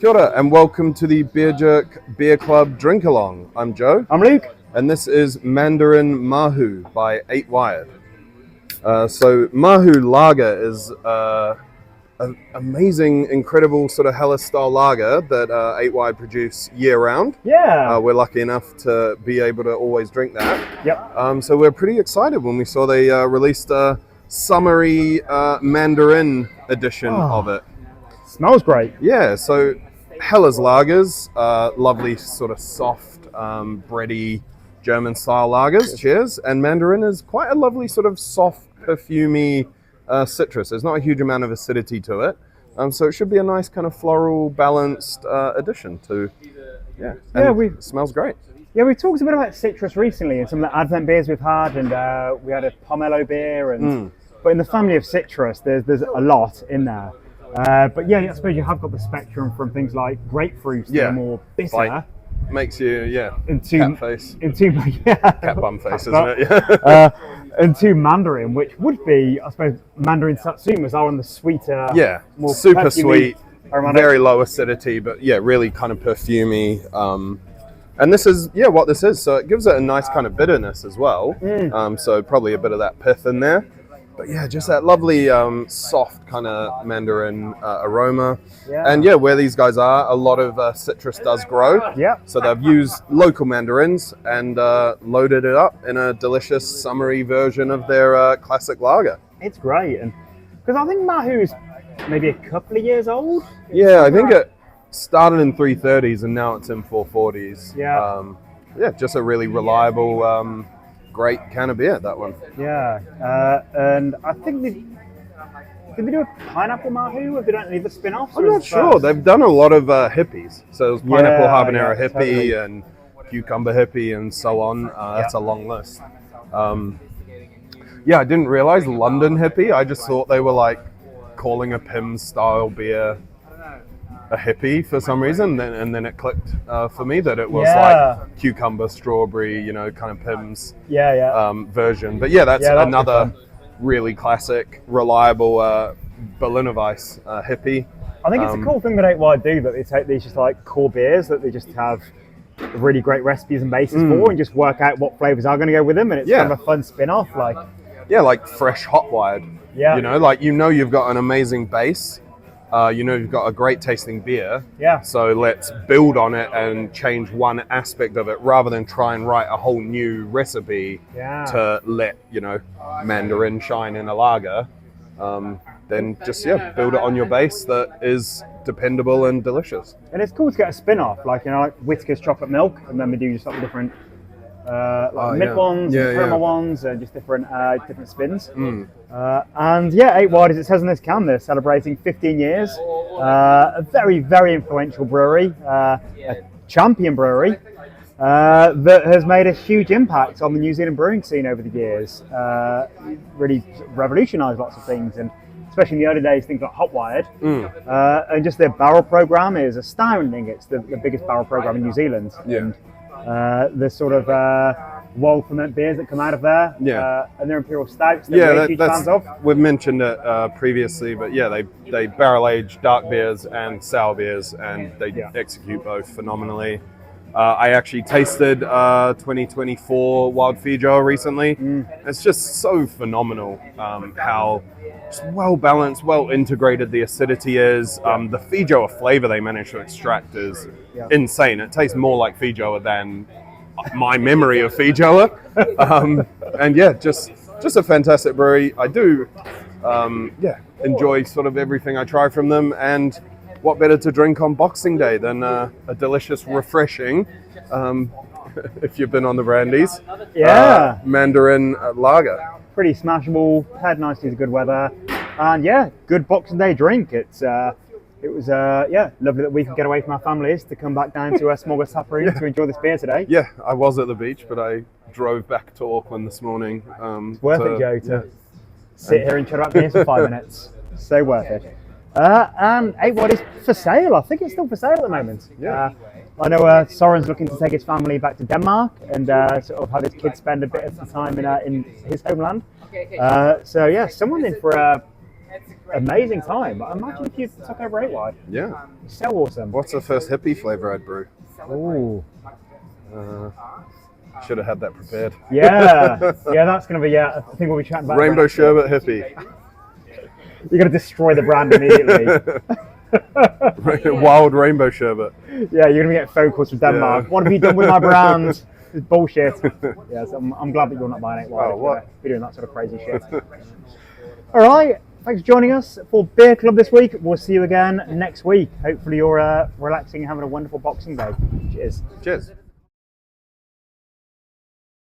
Kia ora, and welcome to the Beer Jerk Beer Club Drink Along. I'm Joe. I'm Luke. And this is Mandarin Mahu by 8 Wired. So Mahu Lager is an amazing, incredible sort of Helles style lager that 8 Wired produce year round. Yeah. We're lucky enough to be able to always drink that. Yep. So we're pretty excited when we saw they released a summery Mandarin edition of it. Smells great. Yeah, so Helles lagers, lovely sort of soft, bready German style lagers, cheers. And Mandarin is quite a lovely sort of soft, perfumey citrus. There's not a huge amount of acidity to it. So it should be a nice kind of floral balanced addition to, it smells great. Yeah, we've talked a bit about citrus recently in some of the Advent beers we've had, and we had a pomelo beer, and but in the family of citrus, there's a lot in there. But yeah, I suppose you have got the spectrum from things like grapefruit that are more bitter. Like, makes you, into cat face. Cat bum face, isn't it? Yeah. Into Mandarin, which would be, I suppose, Mandarin Satsumas are on the sweeter, more super sweet, aromatic. Very low acidity, but really kind of perfumey. And this is, what this is. So it gives it a nice kind of bitterness as well. So probably a bit of that pith in there. But just that lovely soft kind of Mandarin aroma. And where these guys are, a lot of citrus does grow. So they've used local mandarins and loaded it up in a delicious summery version of their classic lager. It's great. And because I think Mahu's maybe a couple of years old. I think it started in 330s and now it's in 440s. Just a really reliable, great can of beer, that one. And I think did they do a pineapple Mahu? Have they done any of the spin-offs? I'm not sure. They've done a lot of hippies. So there's pineapple habanero hippie and cucumber hippie and so on. That's a long list. I didn't realize London hippie. I just thought they were like calling a Pimm's style beer a hippie for some reason, and then it clicked for me that it was like cucumber, strawberry, kind of Pimm's version. But that's another really classic, reliable Berliner Weiss hippie. I think it's a cool thing that 8 Wired do, that they take these just like core beers that they just have really great recipes and bases for, and just work out what flavors are going to go with them, and it's kind of a fun spin-off. Like fresh hot wired. You've got an amazing base. You've got a great tasting beer. So let's build on it and change one aspect of it rather than try and write a whole new recipe to let, Mandarin shine in a lager. Then just, build it on your base that is dependable and delicious. And it's cool to get a spin-off, like Whittaker's chocolate milk, and then we do just like different mid ones, and caramel ones, and just different spins. And 8 Wired, as it says in this can, they're celebrating 15 years. A very, very influential brewery, a champion brewery that has made a huge impact on the New Zealand brewing scene over the years. Really revolutionised lots of things, and especially in the early days, things like Hot Wired. And just their barrel program is astounding. It's the biggest barrel program in New Zealand. And the sort of world ferment beers that come out of there, and their imperial stouts that we're huge fans of. We've mentioned it previously, but they barrel age dark beers and sour beers, and they execute both phenomenally. I actually tasted 2024 Wild Feijoa recently. It's just so phenomenal how just well balanced, well integrated the acidity is. The Feijoa flavor they managed to extract is insane. It tastes more like Feijoa than my memory of Feijoa. And just a fantastic brewery. I do enjoy sort of everything I try from them, and what better to drink on Boxing Day than a delicious, refreshing, if you've been on the brandies, Mandarin lager. Pretty smashable, paired nicely with good weather, and good Boxing Day drink. It was lovely that we could get away from our families to come back down to a Smorgasbord tap room to enjoy this beer today. I was at the beach, but I drove back to Auckland this morning. It's worth it, Joe, to sit here and chat about beers for 5 minutes. So worth it. And 8 Wired is for sale. I think it's still for sale at the moment. I know Soren's looking to take his family back to Denmark and sort of have his kids spend a bit of the time in his homeland. So yeah, someone in for a amazing time. Imagine if you took over 8 wide. Yeah. So awesome. What's the first hippie flavor I'd brew? Ooh. Should have had that prepared. Yeah. Yeah, that's going to be, I think we'll be chatting about Rainbow sherbet hippie. You're going to destroy the brand immediately. Wild rainbow sherbet. Yeah, you're going to get phone calls from Denmark. Yeah. What have you done with my brand? It's bullshit. Yeah, so I'm glad that you're not buying 8 wide. Oh, what? You're doing that sort of crazy shit. All right. Thanks for joining us for Beer Club this week. We'll see you again next week. Hopefully you're relaxing and having a wonderful Boxing Day. Cheers. Cheers.